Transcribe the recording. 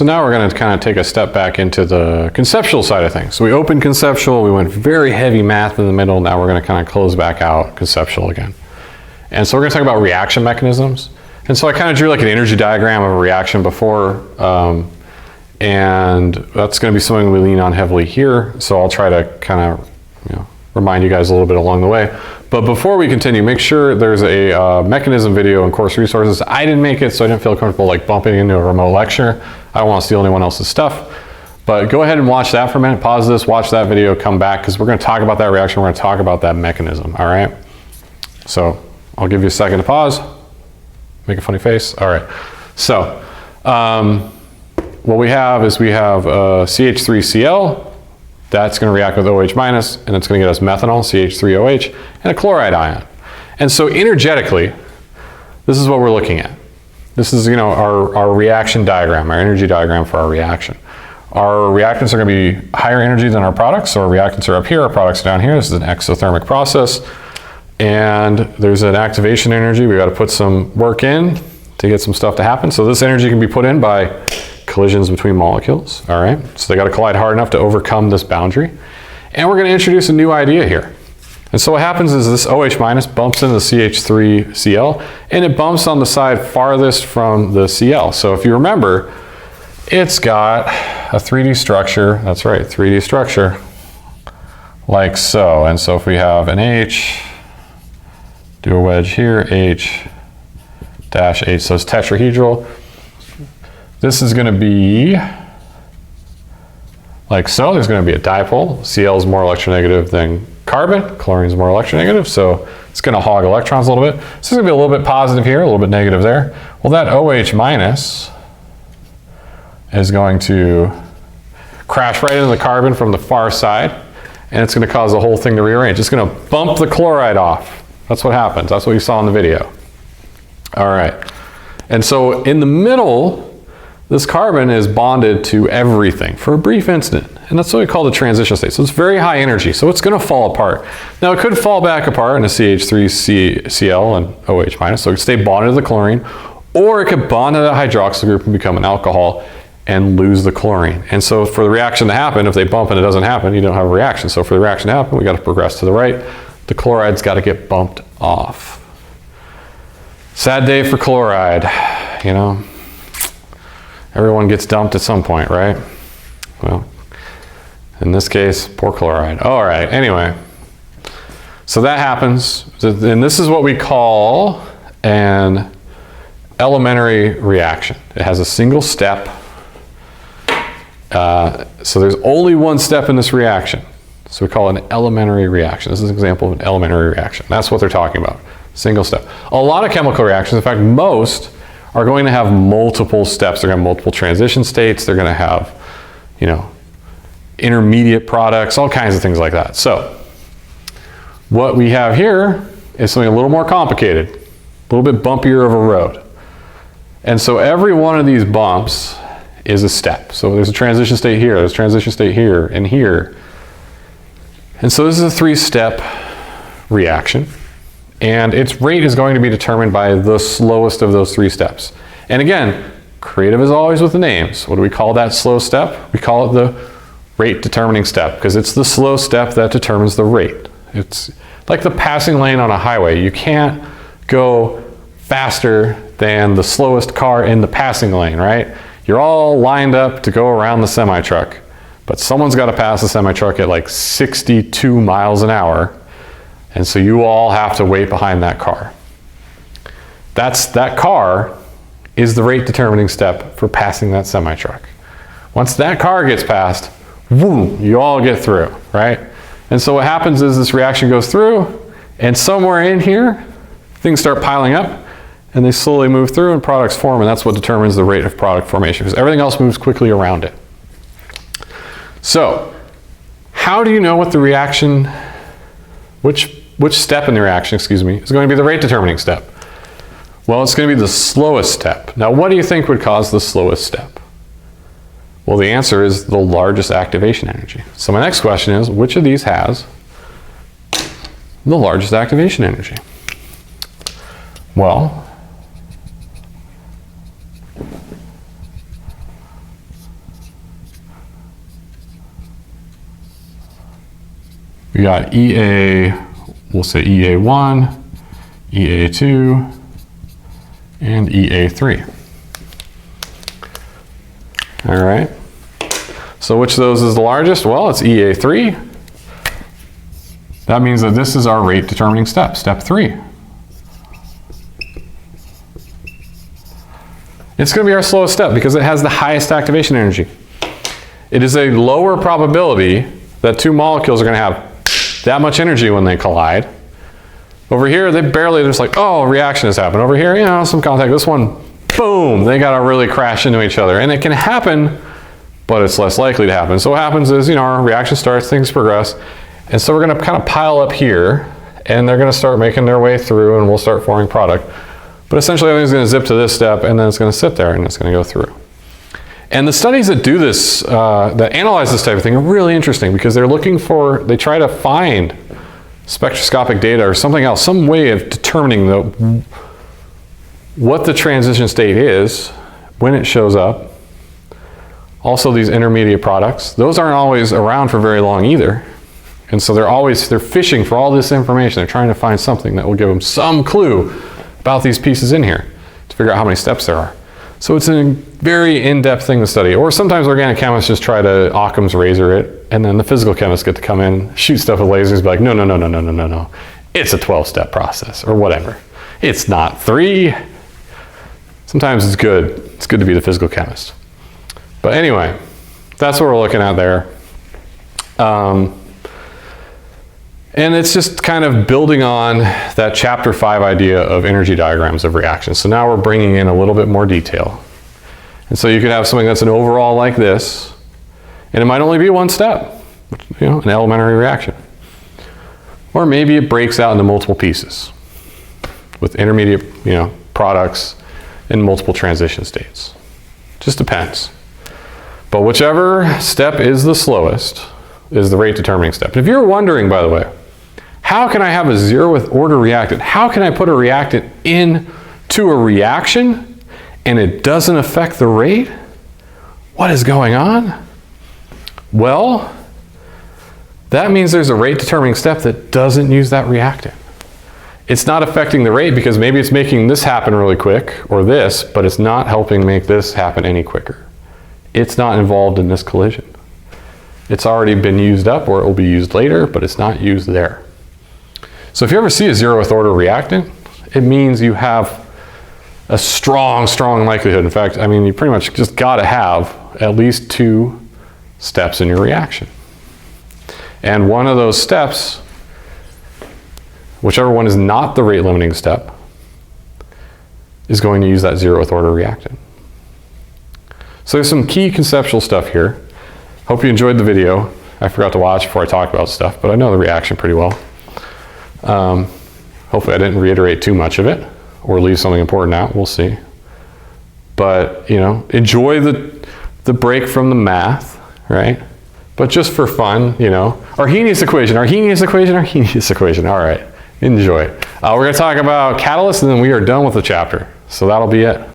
So now we're going to kind of take a step back into the conceptual side of things. So we opened conceptual, we went very heavy math in the middle, now we're going to kind of close back out conceptual again. And so we're going to talk about reaction mechanisms. And so I kind of drew like an energy diagram of a reaction before, and that's going to be something we lean on heavily here. So I'll try to kind of remind you guys a little bit along the way. But before we continue, make sure there's a mechanism video in course resources. I didn't make it, so I didn't feel comfortable like bumping into a remote lecture. I don't want to steal anyone else's stuff. But go ahead and watch that for a minute. Pause this, watch that video, come back, because we're going to talk about that reaction. We're going to talk about that mechanism, all right? So I'll give you a second to pause. Make a funny face. All right. So what we have is CH3Cl. That's going to react with OH minus, and it's going to get us methanol, CH3OH, and a chloride ion. And so energetically, this is what we're looking at. This is, our reaction diagram, our energy diagram for our reaction. Our reactants are going to be higher energy than our products, so our reactants are up here, our products are down here. This is an exothermic process, and there's an activation energy. We got to put some work in to get some stuff to happen. So this energy can be put in by collisions between molecules, all right? So they got to collide hard enough to overcome this boundary. And we're going to introduce a new idea here. And so what happens is this OH minus bumps into the CH3Cl, and it bumps on the side farthest from the Cl. So if you remember, it's got a 3D structure, that's right, 3D structure, like so. And so if we have an H, do a wedge here, H dash H, so it's tetrahedral. This is going to be like so. There's going to be a dipole. Cl is more electronegative than carbon. Chlorine is more electronegative, so it's going to hog electrons a little bit. So it's going to be a little bit positive here, a little bit negative there. Well, that OH minus is going to crash right into the carbon from the far side, and it's going to cause the whole thing to rearrange. It's going to bump the chloride off. That's what happens. That's what you saw in the video. All right. And so in the middle, this carbon is bonded to everything for a brief instant, and that's what we call the transition state. So it's very high energy, so it's going to fall apart. Now it could fall back apart in a CH3Cl and OH minus, so it could stay bonded to the chlorine, or it could bond to that hydroxyl group and become an alcohol and lose the chlorine. And so for the reaction to happen, if they bump and it doesn't happen, you don't have a reaction. So for the reaction to happen, we got to progress to the right. The chloride's got to get bumped off. Sad day for chloride, Everyone gets dumped at some point, right? Well, in this case, poor chloride. All right, anyway. So that happens, and this is what we call an elementary reaction. It has a single step. So there's only one step in this reaction. So we call it an elementary reaction. This is an example of an elementary reaction. That's what they're talking about, single step. A lot of chemical reactions, in fact, most are going to have multiple steps. They're going to have multiple transition states. They're going to have, intermediate products, all kinds of things like that. So what we have here is something a little more complicated, a little bit bumpier of a road. And so every one of these bumps is a step. So there's a transition state here, there's a transition state here, and here. And so this is a three-step reaction. And its rate is going to be determined by the slowest of those three steps. And again, creative is always with the names. What do we call that slow step? We call it the rate determining step, because it's the slow step that determines the rate. It's like the passing lane on a highway. You can't go faster than the slowest car in the passing lane, right? You're all lined up to go around the semi-truck, but someone's got to pass the semi-truck at like 62 miles an hour. And so you all have to wait behind that car. That car is the rate determining step for passing that semi-truck. Once that car gets passed, boom, you all get through, right? And so what happens is this reaction goes through, and somewhere in here, things start piling up, and they slowly move through and products form, and that's what determines the rate of product formation, because everything else moves quickly around it. So, how do you know what the reaction, which step in the reaction, is going to be the rate determining step? Well, it's going to be the slowest step. Now, what do you think would cause the slowest step? Well, the answer is the largest activation energy. So my next question is, which of these has the largest activation energy? Well, We got EA, we'll say EA1, EA2, and EA3. All right. So which of those is the largest? Well, it's EA3. That means that this is our rate determining step, step 3. It's going to be our slowest step because it has the highest activation energy. It is a lower probability that two molecules are going to have that much energy when they collide. Over here, they barely, just like, oh, a reaction has happened. Over here, you know, some contact. This one, boom, they got to really crash into each other. And it can happen, but it's less likely to happen. So what happens is, you know, our reaction starts, things progress. And so we're going to kind of pile up here, and they're going to start making their way through, and we'll start forming product. But essentially, everything's going to zip to this step, and then it's going to sit there, and it's going to go through. And the studies that do this, that analyze this type of thing, are really interesting because they're looking for, they try to find spectroscopic data or something else, some way of determining what the transition state is, when it shows up. Also, these intermediate products, those aren't always around for very long either. And so they're fishing for all this information. They're trying to find something that will give them some clue about these pieces in here to figure out how many steps there are. So it's a very in-depth thing to study. Or sometimes organic chemists just try to Occam's razor it, and then the physical chemists get to come in, shoot stuff with lasers, and be like, no. It's a 12-step process, or whatever. It's not 3. Sometimes it's good. It's good to be the physical chemist. But anyway, that's what we're looking at there. And it's just kind of building on that chapter 5 idea of energy diagrams of reactions. So now we're bringing in a little bit more detail. And so you could have something that's an overall like this, and it might only be one step, you know, an elementary reaction. Or maybe it breaks out into multiple pieces with intermediate, you know, products and multiple transition states. Just depends. But whichever step is the slowest is the rate determining step. And if you're wondering, by the way, how can I have a 0th order reactant? How can I put a reactant into a reaction and it doesn't affect the rate? What is going on? Well, that means there's a rate determining step that doesn't use that reactant. It's not affecting the rate because maybe it's making this happen really quick or this, but it's not helping make this happen any quicker. It's not involved in this collision. It's already been used up, or it will be used later, but it's not used there. So if you ever see a 0th order reactant, it means you have a strong likelihood. In fact, I mean, you pretty much just got to have at least 2 steps in your reaction. And one of those steps, whichever one is not the rate limiting step, is going to use that 0th order reactant. So there's some key conceptual stuff here. Hope you enjoyed the video. I forgot to watch before I talked about stuff, but I know the reaction pretty well. Hopefully I didn't reiterate too much of it or leave something important out. We'll see. But, you know, enjoy the break from the math, right? But just for fun, you know, Arrhenius equation. All right, enjoy. We're going to talk about catalysts, and then we are done with the chapter. So that'll be it.